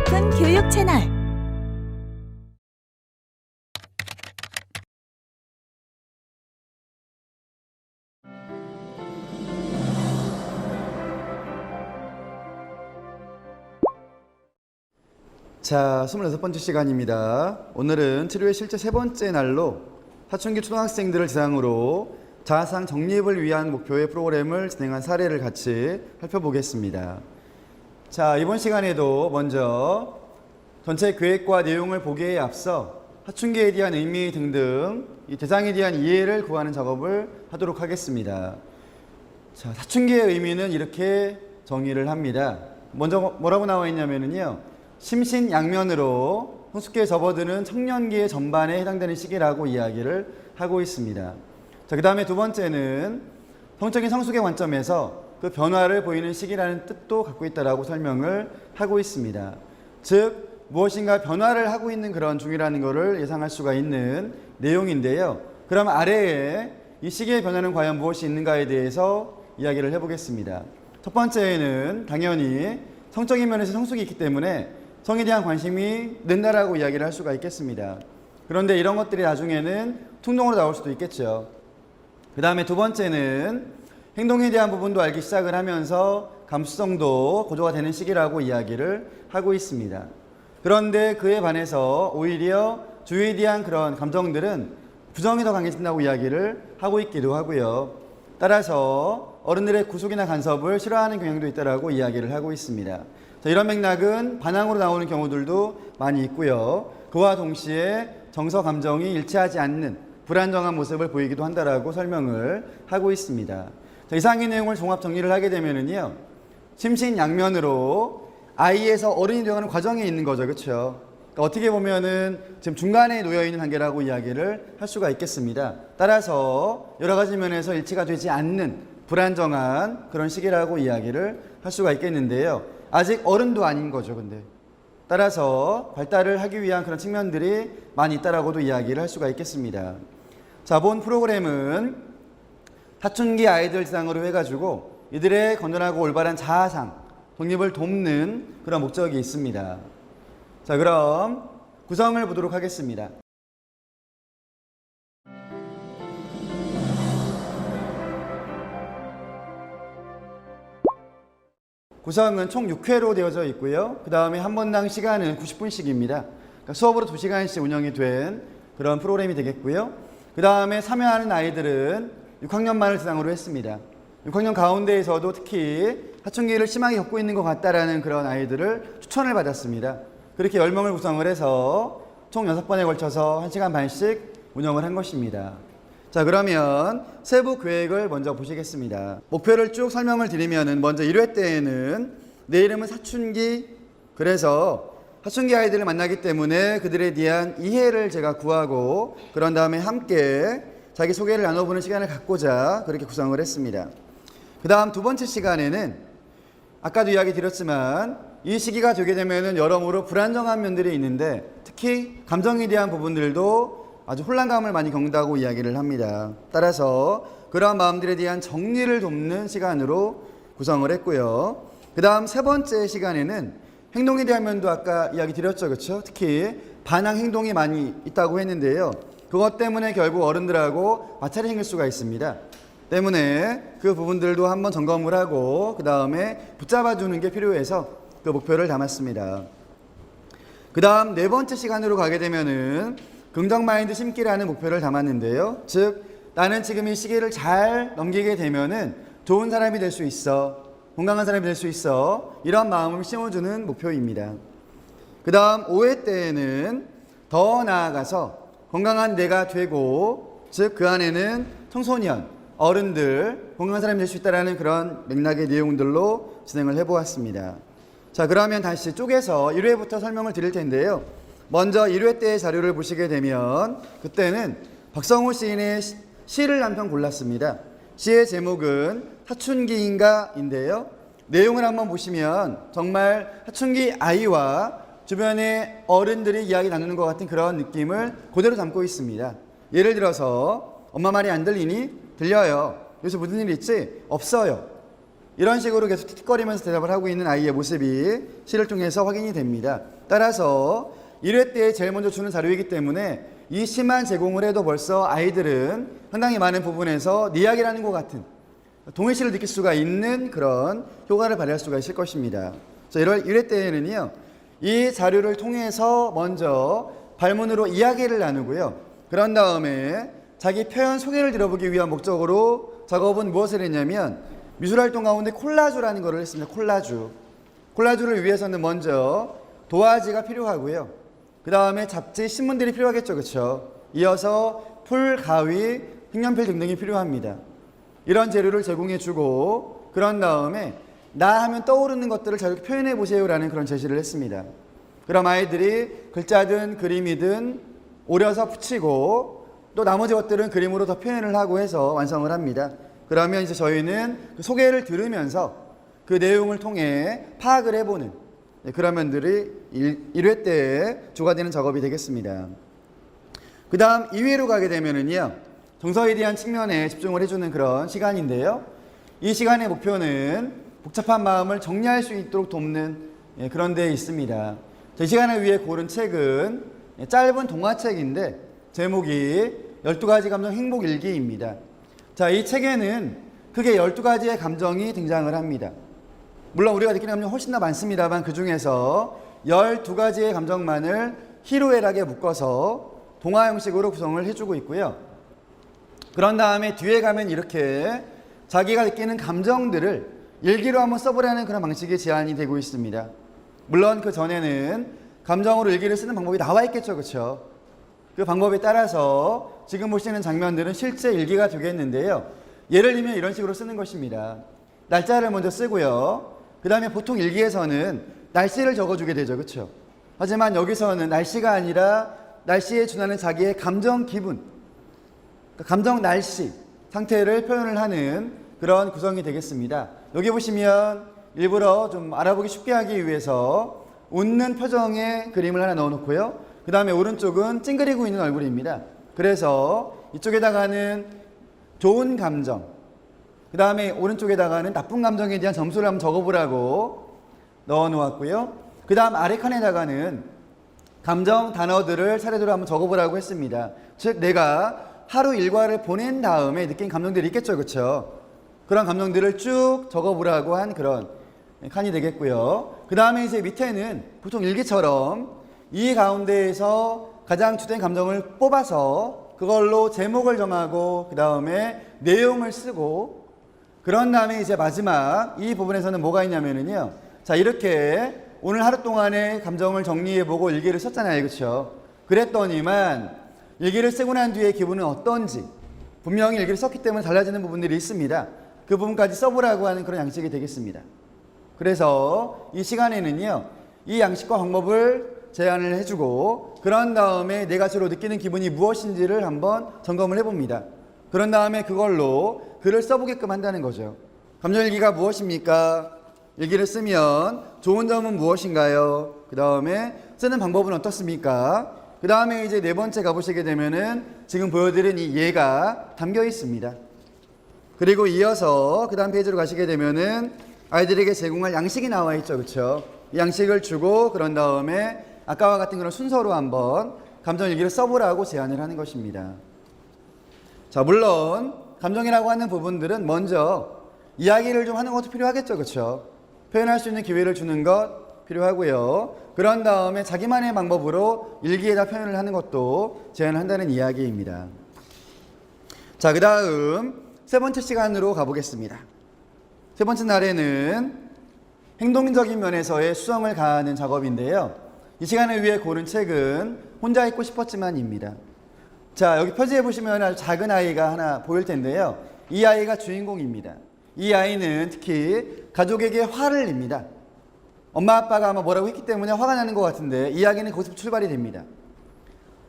싶은 교육 채널. 자, 26번째 시간입니다. 오늘은 치료의 실제 세 번째 날로 사춘기 초등학생들을 대상으로 자아상 정립을 위한 목표의 프로그램을 진행한 사례를 같이 살펴보겠습니다. 자, 이번 시간에도 먼저 전체 계획과 내용을 보기에 앞서 사춘기에 대한 의미 등등 이 대상에 대한 이해를 구하는 작업을 하도록 하겠습니다. 자, 사춘기의 의미는 이렇게 정의를 합니다. 먼저 뭐라고 나와 있냐면요. 심신양면으로 성숙기에 접어드는 청년기의 전반에 해당되는 시기라고 이야기를 하고 있습니다. 자, 그 다음에 두 번째는 성적인 성숙의 관점에서 그 변화를 보이는 시기라는 뜻도 갖고 있다라고 설명을 하고 있습니다. 즉 무엇인가 변화를 하고 있는 그런 중이라는 것을 예상할 수가 있는 내용인데요. 그럼 아래에 이 시기의 변화는 과연 무엇이 있는가에 대해서 이야기를 해보겠습니다. 첫 번째는 당연히 성적인 면에서 성숙이 있기 때문에 성에 대한 관심이 는다라고 이야기를 할 수가 있겠습니다. 그런데 이런 것들이 나중에는 충동으로 나올 수도 있겠죠. 그 다음에 두 번째는 행동에 대한 부분도 알기 시작을 하면서 감수성도 고조가 되는 시기라고 이야기를 하고 있습니다. 그런데 그에 반해서 오히려 주위에 대한 그런 감정들은 부정이 더 강해진다고 이야기를 하고 있기도 하고요. 따라서 어른들의 구속이나 간섭을 싫어하는 경향도 있다라고 이야기를 하고 있습니다. 자, 이런 맥락은 반항으로 나오는 경우들도 많이 있고요. 그와 동시에 정서 감정이 일치하지 않는 불안정한 모습을 보이기도 한다라고 설명을 하고 있습니다. 자, 이상의 내용을 종합 정리를 하게 되면은요, 심신양면으로 아이에서 어른이 되어가는 과정에 있는 거죠, 그렇죠? 그러니까 어떻게 보면은 지금 중간에 놓여 있는 단계라고 이야기를 할 수가 있겠습니다. 따라서 여러 가지 면에서 일치가 되지 않는 불안정한 그런 시기라고 이야기를 할 수가 있겠는데요. 아직 어른도 아닌 거죠, 근데. 따라서 발달을 하기 위한 그런 측면들이 많이 있다라고도 이야기를 할 수가 있겠습니다. 자, 본 프로그램은 사춘기 아이들 대상으로 해가지고 이들의 건전하고 올바른 자아상, 독립을 돕는 그런 목적이 있습니다. 자, 그럼 구성을 보도록 하겠습니다. 구성은 총 6회로 되어져 있고요. 그 다음에 한 번당 시간은 90분씩입니다. 그러니까 수업으로 2시간씩 운영이 된 그런 프로그램이 되겠고요. 그 다음에 참여하는 아이들은 6학년만을 대상으로 했습니다. 6학년 가운데에서도 특히 사춘기를 심하게 겪고 있는 것 같다라는 그런 아이들을 추천을 받았습니다. 그렇게 10명을 구성을 해서 총 6번에 걸쳐서 1시간 반씩 운영을 한 것입니다. 자, 그러면 세부 계획을 먼저 보시겠습니다. 목표를 쭉 설명을 드리면은 먼저 1회 때에는 내 이름은 사춘기, 그래서 사춘기 아이들을 만나기 때문에 그들에 대한 이해를 제가 구하고 그런 다음에 함께 자기 소개를 나눠보는 시간을 갖고자 그렇게 구성을 했습니다. 그 다음 두 번째 시간에는 아까도 이야기 드렸지만 이 시기가 되게 되면은 여러모로 불안정한 면들이 있는데 특히 감정에 대한 부분들도 아주 혼란감을 많이 겪는다고 이야기를 합니다. 따라서 그러한 마음들에 대한 정리를 돕는 시간으로 구성을 했고요. 그 다음 세 번째 시간에는 행동에 대한 면도 아까 이야기 드렸죠, 그렇죠? 특히 반항 행동이 많이 있다고 했는데요. 그것 때문에 결국 어른들하고 마찰이 생길 수가 있습니다. 때문에 그 부분들도 한번 점검을 하고 그 다음에 붙잡아주는 게 필요해서 그 목표를 담았습니다. 그 다음 네 번째 시간으로 가게 되면은 긍정 마인드 심기라는 목표를 담았는데요. 즉 나는 지금 이 시기를 잘 넘기게 되면은 좋은 사람이 될 수 있어, 건강한 사람이 될 수 있어, 이런 마음을 심어주는 목표입니다. 그 다음 5회 때에는 더 나아가서 건강한 내가 되고, 즉 그 안에는 청소년, 어른들, 건강한 사람이 될 수 있다는 그런 맥락의 내용들로 진행을 해보았습니다. 자, 그러면 다시 쪼개서 1회부터 설명을 드릴 텐데요. 먼저 1회 때의 자료를 보시게 되면 그때는 박성호 시인의 시를 한 편 골랐습니다. 시의 제목은 사춘기인가인데요. 내용을 한번 보시면 정말 사춘기 아이와 주변의 어른들이 이야기 나누는 것 같은 그런 느낌을 그대로 담고 있습니다. 예를 들어서 엄마 말이 안 들리니? 들려요. 여기서 무슨 일 있지? 없어요. 이런 식으로 계속 틱틱거리면서 대답을 하고 있는 아이의 모습이 시를 통해서 확인이 됩니다. 따라서 1회 때 제일 먼저 주는 자료이기 때문에 이 시만 제공을 해도 벌써 아이들은 상당히 많은 부분에서 네 이야기라는 것 같은 동일시를 느낄 수가 있는 그런 효과를 발휘할 수가 있을 것입니다. 그래서 1회 때에는요, 이 자료를 통해서 먼저 발문으로 이야기를 나누고요. 그런 다음에 자기 표현 소개를 들어보기 위한 목적으로 작업은 무엇을 했냐면 미술활동 가운데 콜라주라는 것을 했습니다. 콜라주를 위해서는 먼저 도화지가 필요하고요. 그 다음에 잡지, 신문들이 필요하겠죠. 그렇죠? 이어서 풀, 가위, 색연필 등등이 필요합니다. 이런 재료를 제공해 주고 그런 다음에 나 하면 떠오르는 것들을 잘 표현해 보세요라는 그런 제시를 했습니다. 그럼 아이들이 글자든 그림이든 오려서 붙이고 또 나머지 것들은 그림으로 더 표현을 하고 해서 완성을 합니다. 그러면 이제 저희는 그 소개를 들으면서 그 내용을 통해 파악을 해보는 그런 면들이 1회 때에 주가 되는 작업이 되겠습니다. 그 다음 2회로 가게 되면은요, 정서에 대한 측면에 집중을 해주는 그런 시간인데요. 이 시간의 목표는 복잡한 마음을 정리할 수 있도록 돕는 그런 데에 있습니다. 이 시간을 위해 고른 책은 짧은 동화책인데 제목이 12가지 감정 행복일기입니다. 자, 이 책에는 크게 12가지의 감정이 등장을 합니다. 물론 우리가 느끼는 감정이 훨씬 더 많습니다만 그 중에서 12가지의 감정만을 희로애락에 묶어서 동화 형식으로 구성을 해주고 있고요. 그런 다음에 뒤에 가면 이렇게 자기가 느끼는 감정들을 일기로 한번 써보라는 그런 방식의 제안이 되고 있습니다. 물론 그 전에는 감정으로 일기를 쓰는 방법이 나와 있겠죠. 그렇죠? 그 방법에 따라서 지금 보시는 장면들은 실제 일기가 되겠는데요. 예를 들면 이런 식으로 쓰는 것입니다. 날짜를 먼저 쓰고요. 그 다음에 보통 일기에서는 날씨를 적어주게 되죠. 그렇죠? 하지만 여기서는 날씨가 아니라 날씨에 준하는 자기의 감정 기분, 감정 날씨 상태를 표현을 하는 그런 구성이 되겠습니다. 여기 보시면 일부러 좀 알아보기 쉽게 하기 위해서 웃는 표정의 그림을 하나 넣어 놓고요. 그 다음에 오른쪽은 찡그리고 있는 얼굴입니다. 그래서 이쪽에다가는 좋은 감정, 그 다음에 오른쪽에다가는 나쁜 감정에 대한 점수를 한번 적어보라고 넣어 놓았고요. 그 다음 아래 칸에다가는 감정 단어들을 차례대로 한번 적어보라고 했습니다. 즉 내가 하루 일과를 보낸 다음에 느낀 감정들이 있겠죠. 그렇죠? 그런 감정들을 쭉 적어보라고 한 그런 칸이 되겠고요. 그 다음에 이제 밑에는 보통 일기처럼 이 가운데에서 가장 주된 감정을 뽑아서 그걸로 제목을 정하고 그 다음에 내용을 쓰고 그런 다음에 이제 마지막 이 부분에서는 뭐가 있냐면요. 자, 이렇게 오늘 하루 동안의 감정을 정리해보고 일기를 썼잖아요. 그렇죠? 그랬더니만 일기를 쓰고 난 뒤에 기분은 어떤지 분명히 일기를 썼기 때문에 달라지는 부분들이 있습니다. 그 부분까지 써보라고 하는 그런 양식이 되겠습니다. 그래서 이 시간에는요, 이 양식과 방법을 제안을 해주고 그런 다음에 내가 주로 느끼는 기분이 무엇인지를 한번 점검을 해봅니다. 그런 다음에 그걸로 글을 써보게끔 한다는 거죠. 감정일기가 무엇입니까? 일기를 쓰면 좋은 점은 무엇인가요? 그 다음에 쓰는 방법은 어떻습니까? 그 다음에 이제 네 번째 가보시게 되면은 지금 보여드린 이 예가 담겨 있습니다. 그리고 이어서 그 다음 페이지로 가시게 되면은 아이들에게 제공할 양식이 나와 있죠. 그렇죠? 이 양식을 주고 그런 다음에 아까와 같은 그런 순서로 한번 감정일기를 써보라고 제안을 하는 것입니다. 자, 물론 감정이라고 하는 부분들은 먼저 이야기를 좀 하는 것도 필요하겠죠. 그렇죠? 표현할 수 있는 기회를 주는 것 필요하고요. 그런 다음에 자기만의 방법으로 일기에다 표현을 하는 것도 제안을 한다는 이야기입니다. 자, 그 다음 세 번째 시간으로 가보겠습니다. 세 번째 날에는 행동적인 면에서의 수정을 가하는 작업인데요. 이 시간을 위해 고른 책은 혼자 있고 싶었지만입니다. 자, 여기 표지에 보시면 아주 작은 아이가 하나 보일 텐데요. 이 아이가 주인공입니다. 이 아이는 특히 가족에게 화를 냅니다. 엄마 아빠가 아마 뭐라고 했기 때문에 화가 나는 것 같은데 이야기는 거기서 출발이 됩니다.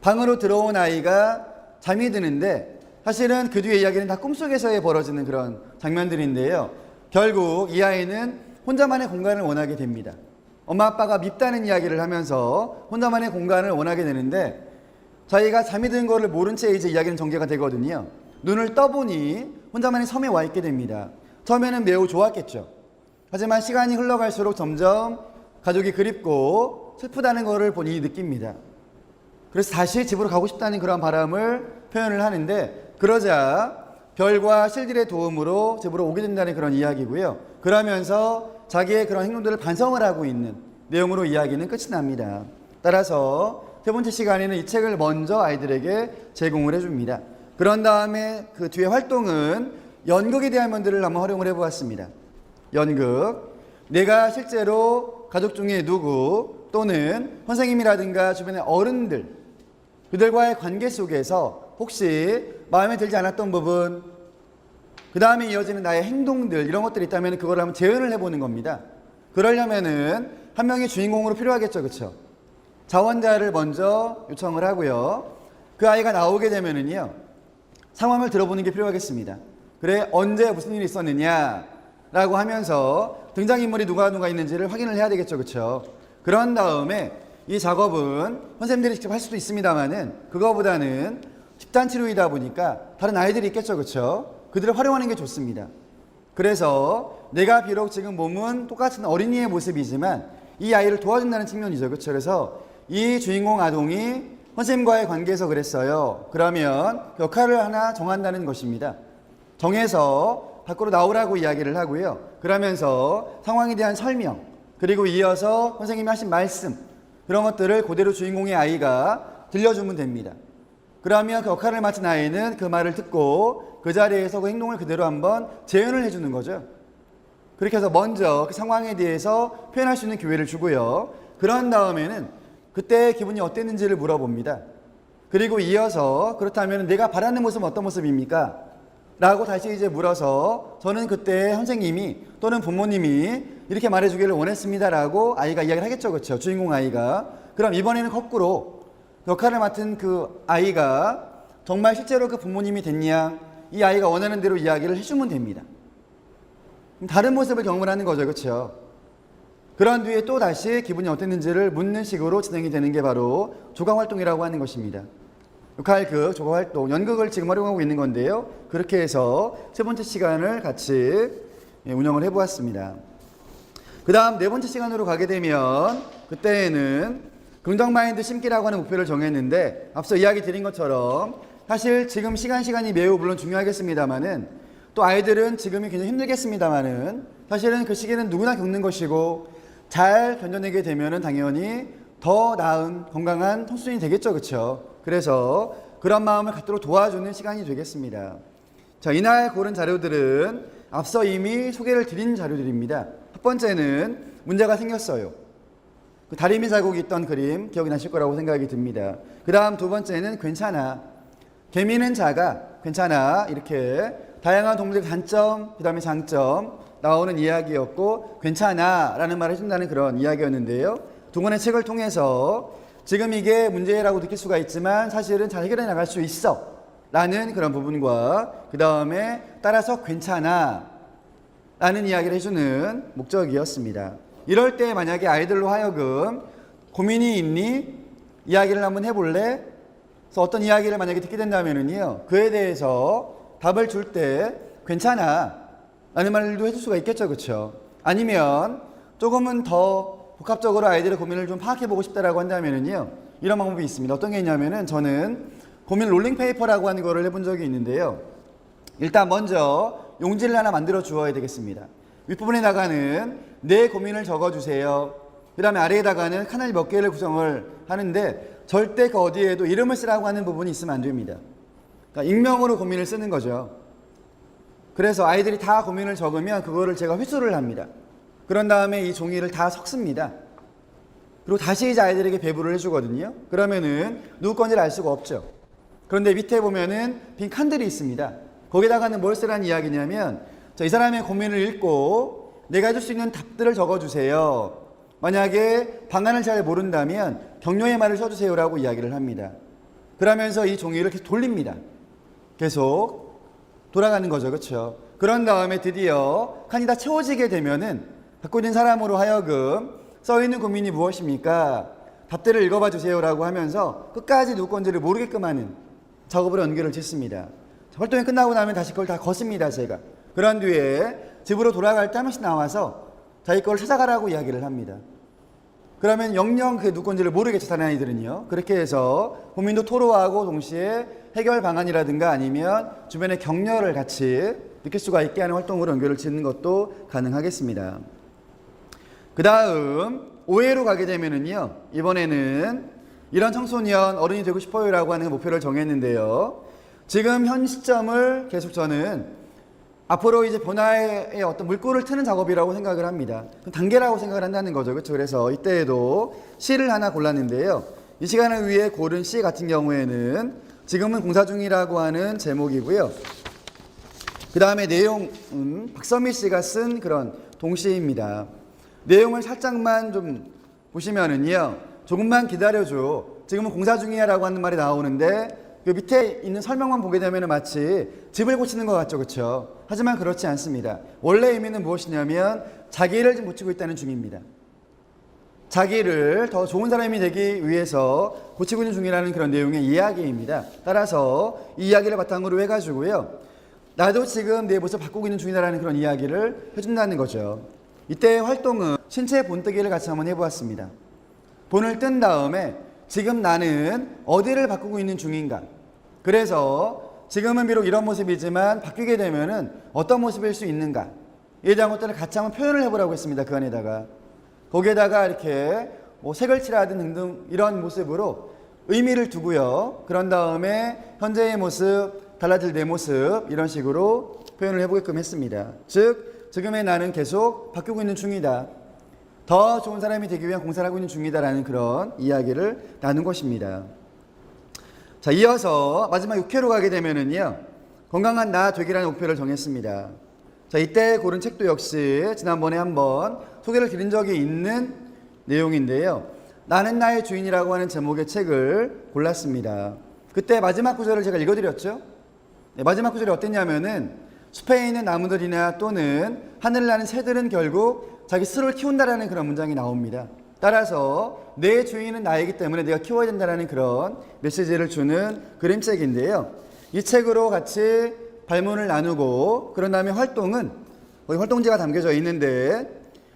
방으로 들어온 아이가 잠이 드는데 사실은 그 뒤에 이야기는 다 꿈속에서의 벌어지는 그런 장면들인데요. 결국 이 아이는 혼자만의 공간을 원하게 됩니다. 엄마 아빠가 밉다는 이야기를 하면서 혼자만의 공간을 원하게 되는데 자기가 잠이 든 거를 모른 채 이제 이야기는 전개가 되거든요. 눈을 떠보니 혼자만의 섬에 와 있게 됩니다. 처음에는 매우 좋았겠죠. 하지만 시간이 흘러갈수록 점점 가족이 그립고 슬프다는 것을 본인이 느낍니다. 그래서 다시 집으로 가고 싶다는 그런 바람을 표현을 하는데, 그러자 별과 실들의 도움으로 집으로 오게 된다는 그런 이야기고요. 그러면서 자기의 그런 행동들을 반성을 하고 있는 내용으로 이야기는 끝이 납니다. 따라서 세 번째 시간에는 이 책을 먼저 아이들에게 제공을 해줍니다. 그런 다음에 그 뒤에 활동은 연극에 대한 면들을 한번 활용을 해보았습니다. 연극, 내가 실제로 가족 중에 누구 또는 선생님이라든가 주변의 어른들, 그들과의 관계 속에서 혹시 마음에 들지 않았던 부분, 그 다음에 이어지는 나의 행동들, 이런 것들이 있다면 그걸 한번 재현을 해보는 겁니다. 그러려면은 한 명의 주인공으로 필요하겠죠, 그렇죠? 자원자를 먼저 요청을 하고요. 그 아이가 나오게 되면은요, 상황을 들어보는 게 필요하겠습니다. 그래, 언제 무슨 일이 있었느냐 라고 하면서 등장인물이 누가 있는지를 확인을 해야 되겠죠, 그렇죠? 그런 다음에 이 작업은 선생님들이 직접 할 수도 있습니다만은, 그거보다는 집단치료이다 보니까 다른 아이들이 있겠죠, 그렇죠? 그들을 활용하는 게 좋습니다. 그래서 내가 비록 지금 몸은 똑같은 어린이의 모습이지만 이 아이를 도와준다는 측면이죠, 그렇죠? 그래서 이 주인공 아동이 선생님과의 관계에서 그랬어요. 그러면 역할을 하나 정한다는 것입니다. 정해서 밖으로 나오라고 이야기를 하고요. 그러면서 상황에 대한 설명, 그리고 이어서 선생님이 하신 말씀, 그런 것들을 그대로 주인공의 아이가 들려주면 됩니다. 그러면 그 역할을 맡은 아이는 그 말을 듣고 그 자리에서 그 행동을 그대로 한번 재현을 해주는 거죠. 그렇게 해서 먼저 그 상황에 대해서 표현할 수 있는 기회를 주고요. 그런 다음에는 그때 기분이 어땠는지를 물어봅니다. 그리고 이어서 그렇다면 내가 바라는 모습은 어떤 모습입니까? 라고 다시 이제 물어서 저는 그때 선생님이 또는 부모님이 이렇게 말해주기를 원했습니다 라고 아이가 이야기를 하겠죠, 그렇죠? 주인공 아이가. 그럼 이번에는 거꾸로 역할을 맡은 그 아이가 정말 실제로 그 부모님이 됐냐, 이 아이가 원하는 대로 이야기를 해주면 됩니다. 다른 모습을 경험을 하는 거죠, 그렇죠? 그런 뒤에 또 다시 기분이 어땠는지를 묻는 식으로 진행이 되는 게 바로 조각활동이라고 하는 것입니다. 역할극, 조각활동, 연극을 지금 활용하고 있는 건데요. 그렇게 해서 세 번째 시간을 같이 운영을 해보았습니다. 그 다음 네 번째 시간으로 가게 되면 그때에는 긍정마인드 심기라고 하는 목표를 정했는데, 앞서 이야기 드린 것처럼 사실 지금 시간이 매우 물론 중요하겠습니다만은, 또 아이들은 지금이 굉장히 힘들겠습니다만은 사실은 그 시기는 누구나 겪는 것이고 잘 견뎌내게 되면은 당연히 더 나은 건강한 청소년이 되겠죠, 그렇죠? 그래서 그런 마음을 갖도록 도와주는 시간이 되겠습니다. 자, 이날 고른 자료들은 앞서 이미 소개를 드린 자료들입니다. 첫 번째는 문제가 생겼어요. 그 다리미 자국이 있던 그림 기억이 나실 거라고 생각이 듭니다. 그 다음 두 번째는 괜찮아. 개미는 작아. 괜찮아. 이렇게 다양한 동물의 단점, 그 다음에 장점 나오는 이야기였고, 괜찮아 라는 말을 해준다는 그런 이야기였는데요. 두 권의 책을 통해서 지금 이게 문제라고 느낄 수가 있지만 사실은 잘 해결해 나갈 수 있어 라는 그런 부분과, 그 다음에 따라서 괜찮아 라는 이야기를 해주는 목적이었습니다. 이럴 때 만약에 아이들로 하여금 고민이 있니? 이야기를 한번 해볼래? 그래서 어떤 이야기를 만약에 듣게 된다면요, 그에 대해서 답을 줄 때 괜찮아 라는 말도 해줄 수가 있겠죠, 그렇죠? 아니면 조금은 더 복합적으로 아이들의 고민을 좀 파악해보고 싶다라고 한다면요, 이런 방법이 있습니다. 어떤 게 있냐면은, 저는 고민 롤링페이퍼라고 하는 거를 해본 적이 있는데요. 일단 먼저 용지를 하나 만들어 주어야 되겠습니다. 윗부분에다가는 내 고민을 적어주세요. 그 다음에 아래에다가는 칸을 몇 개를 구성을 하는데, 절대 그 어디에도 이름을 쓰라고 하는 부분이 있으면 안 됩니다. 그러니까 익명으로 고민을 쓰는 거죠. 그래서 아이들이 다 고민을 적으면 그거를 제가 회수를 합니다. 그런 다음에 이 종이를 다 섞습니다. 그리고 다시 이제 아이들에게 배부를 해주거든요. 그러면은 누구 건지를 알 수가 없죠. 그런데 밑에 보면은 빈 칸들이 있습니다. 거기다가는 뭘 쓰라는 이야기냐면, 자, 이 사람의 고민을 읽고 내가 해줄 수 있는 답들을 적어주세요. 만약에 방안을 잘 모른다면 격려의 말을 써주세요라고 이야기를 합니다. 그러면서 이 종이를 계속 돌립니다. 계속 돌아가는 거죠, 그렇죠? 그런 다음에 드디어 칸이 다 채워지게 되면은 갖고 있는 사람으로 하여금 써있는 고민이 무엇입니까? 답들을 읽어봐 주세요라고 하면서 끝까지 누구 건지를 모르게끔 하는 작업으로 연결을 짓습니다. 활동이 끝나고 나면 다시 그걸 다 걷습니다, 제가. 그런 뒤에 집으로 돌아갈 때 한 번씩 나와서 자기 걸 찾아가라고 이야기를 합니다. 그러면 영영 그 누구 건지를 모르겠죠, 다른 아이들은요. 그렇게 해서 고민도 토로하고 동시에 해결 방안이라든가 아니면 주변의 격려를 같이 느낄 수가 있게 하는 활동으로 연결을 짓는 것도 가능하겠습니다. 그 다음 5회로 가게 되면은요, 이번에는 이런 청소년 어른이 되고 싶어요라고 하는 목표를 정했는데요. 지금 현 시점을 계속 저는 앞으로 이제 변화의 어떤 물꼬를 트는 작업이라고 생각을 합니다. 단계라고 생각을 한다는 거죠. 그렇죠? 그래서 이때에도 C를 하나 골랐는데요. 이 시간을 위해 고른 C 같은 경우에는 지금은 공사 중이라고 하는 제목이고요. 그 다음에 내용은 박선미 씨가 쓴 그런 동시입니다. 내용을 살짝만 좀 보시면은요, 조금만 기다려줘. 지금은 공사 중이야 라고 하는 말이 나오는데 그 밑에 있는 설명만 보게 되면 마치 집을 고치는 것 같죠, 그렇죠? 하지만 그렇지 않습니다. 원래 의미는 무엇이냐면 자기를 지금 고치고 있다는 중입니다. 자기를 더 좋은 사람이 되기 위해서 고치고 있는 중이라는 그런 내용의 이야기입니다. 따라서 이 이야기를 바탕으로 해가지고요, 나도 지금 내 모습을 바꾸고 있는 중이다라는 그런 이야기를 해준다는 거죠. 이때 활동은 신체 본뜨기를 같이 한번 해보았습니다. 본을 뜬 다음에 지금 나는 어디를 바꾸고 있는 중인가? 그래서 지금은 비록 이런 모습이지만 바뀌게 되면은 어떤 모습일 수 있는가? 이에 대한 것들을 같이 한번 표현을 해보라고 했습니다. 그 안에다가. 거기에다가 이렇게 뭐 색을 칠하든 등등 이런 모습으로 의미를 두고요. 그런 다음에 현재의 모습, 달라질 내 모습 이런 식으로 표현을 해보게끔 했습니다. 즉 지금의 나는 계속 바뀌고 있는 중이다. 더 좋은 사람이 되기 위한 공사를 하고 있는 중이다라는 그런 이야기를 나눈 것입니다. 자, 이어서 마지막 6회로 가게 되면은요, 건강한 나 되기라는 목표를 정했습니다. 자, 이때 고른 책도 역시 지난번에 한번 소개를 드린 적이 있는 내용인데요. 나는 나의 주인이라고 하는 제목의 책을 골랐습니다. 그때 마지막 구절을 제가 읽어드렸죠. 네, 마지막 구절이 어땠냐면은 숲에 있는 나무들이나 또는 하늘을 나는 새들은 결국 자기 스스로를 키운다라는 그런 문장이 나옵니다. 따라서 내 주인은 나이기 때문에 내가 키워야 된다는 그런 메시지를 주는 그림책인데요. 이 책으로 같이 발문을 나누고 그런 다음에 활동은 거기 활동지가 담겨져 있는데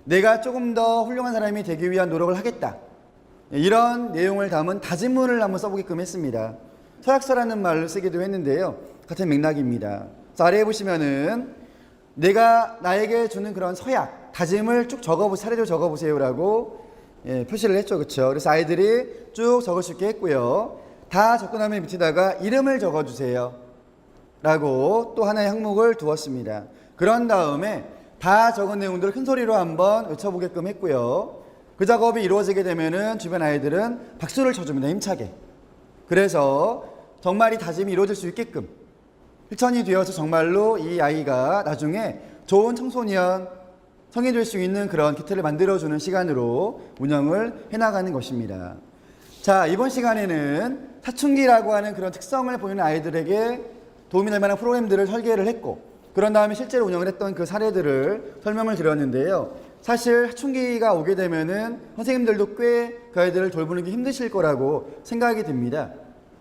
내가 조금 더 훌륭한 사람이 되기 위한 노력을 하겠다. 이런 내용을 담은 다짐문을 한번 써보게끔 했습니다. 서약서라는 말을 쓰기도 했는데요. 같은 맥락입니다. 자, 아래에 보시면은 내가 나에게 주는 그런 서약, 다짐을 쭉 사례로 적어보세요라고 표시를 했죠. 그렇죠? 그래서 아이들이 쭉 적을 수 있게 했고요. 다 적고 나면 밑에다가 이름을 적어주세요 라고 또 하나의 항목을 두었습니다. 그런 다음에 다 적은 내용들을 큰 소리로 한번 외쳐보게끔 했고요. 그 작업이 이루어지게 되면은 주변 아이들은 박수를 쳐줍니다. 힘차게. 그래서 정말 이 다짐이 이루어질 수 있게끔 실천이 되어서 정말로 이 아이가 나중에 좋은 청소년, 성인이 될 수 있는 그런 기틀을 만들어주는 시간으로 운영을 해나가는 것입니다. 자, 이번 시간에는 사춘기라고 하는 그런 특성을 보이는 아이들에게 도움이 될 만한 프로그램들을 설계를 했고, 그런 다음에 실제로 운영을 했던 그 사례들을 설명을 드렸는데요. 사실 사춘기가 오게 되면은 선생님들도 꽤 그 아이들을 돌보는 게 힘드실 거라고 생각이 듭니다.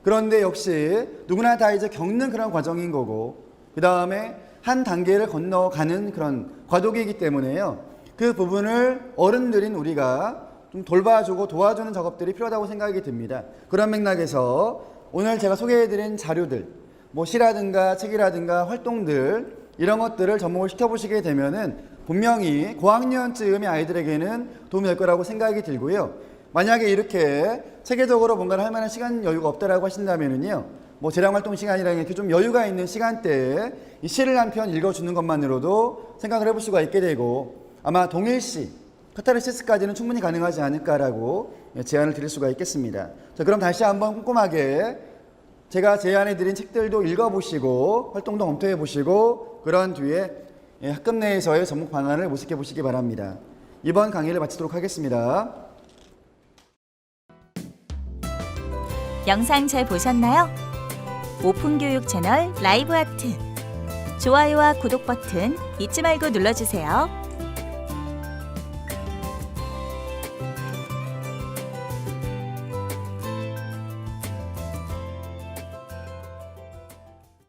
그런데 역시 누구나 다 이제 겪는 그런 과정인 거고, 그 다음에 한 단계를 건너가는 그런 과도기이기 때문에요. 그 부분을 어른들인 우리가 좀 돌봐주고 도와주는 작업들이 필요하다고 생각이 듭니다. 그런 맥락에서 오늘 제가 소개해드린 자료들, 뭐 시라든가 책이라든가 활동들 이런 것들을 접목을 시켜보시게 되면은 분명히 고학년쯤의 아이들에게는 도움이 될 거라고 생각이 들고요. 만약에 이렇게 체계적으로 뭔가를 할 만한 시간 여유가 없다라고 하신다면은요, 뭐 재량활동 시간이랑 이렇게 좀 여유가 있는 시간대에 이 시를 한 편 읽어주는 것만으로도 생각을 해볼 수가 있게 되고, 아마 동일시, 카타르시스까지는 충분히 가능하지 않을까라고 제안을 드릴 수가 있겠습니다. 자, 그럼 다시 한번 꼼꼼하게 제가 제안해드린 책들도 읽어보시고 활동도 검토해보시고 그런 뒤에 학급 내에서의 접목 방안을 모색해 보시기 바랍니다. 이번 강의를 마치도록 하겠습니다. 영상 잘 보셨나요? 오픈교육 채널 라이브 아트 좋아요와 구독 버튼 잊지 말고 눌러주세요.